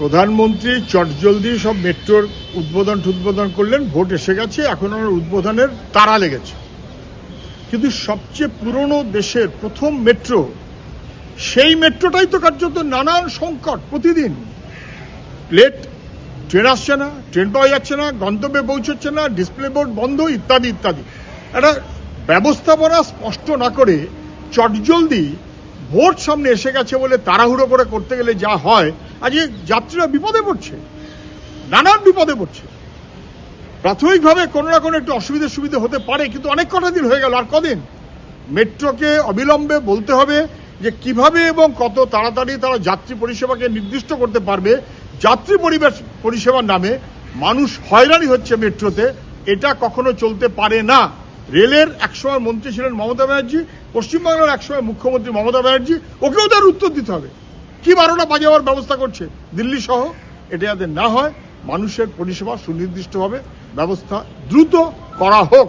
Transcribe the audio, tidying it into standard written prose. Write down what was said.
প্রধানমন্ত্রী চটজলদি সব মেট্রোর উদ্বোধন করলেন, ভোট এসে গেছে, এখন আমার উদ্বোধনের তাড়া লেগেছে। কিন্তু সবচেয়ে পুরনো দেশের প্রথম মেট্রো, সেই মেট্রোটাই তো কার্যত নানান সংকট। প্রতিদিন লেট ট্রেন আসছে না, ট্রেন পাওয়া যাচ্ছে না, গন্তব্যে পৌঁছচ্ছে না, ডিসপ্লে বোর্ড বন্ধ, ইত্যাদি ইত্যাদি। একটা ব্যবস্থাপনা স্পষ্ট না করে চটজলদি ভোট সামনে এসে গেছে বলে তাড়াহুড়ো করে করতে গেলে যা হয়, আজকে যাত্রীরা বিপদে পড়ছে, নানান বিপদে পড়ছে। প্রাথমিকভাবে কোনো না কোনো একটু সুবিধা হতে পারে, কিন্তু অনেক কটা দিন হয়ে গেল, আর কদিন? মেট্রোকে অবিলম্বে বলতে হবে যে কিভাবে এবং কত তাড়াতাড়ি তারা যাত্রী পরিষেবাকে নির্দিষ্ট করতে পারবে। যাত্রী পরিষেবার নামে মানুষ হয়রানি হচ্ছে মেট্রোতে, এটা কখনো চলতে পারে না। রেলের একসময় মন্ত্রী ছিলেন মমতা ব্যানার্জি, পশ্চিমবাংলার একসময় মুখ্যমন্ত্রী মমতা ব্যানার্জি, ওকেও তার উত্তর দিতে হবে কি 12টা বাজে যাওয়ার ব্যবস্থা করছে দিল্লি সহ। এটা যাতে না হয়, মানুষের পরিষেবা সুনির্দিষ্টভাবে ব্যবস্থা দ্রুত করা হোক।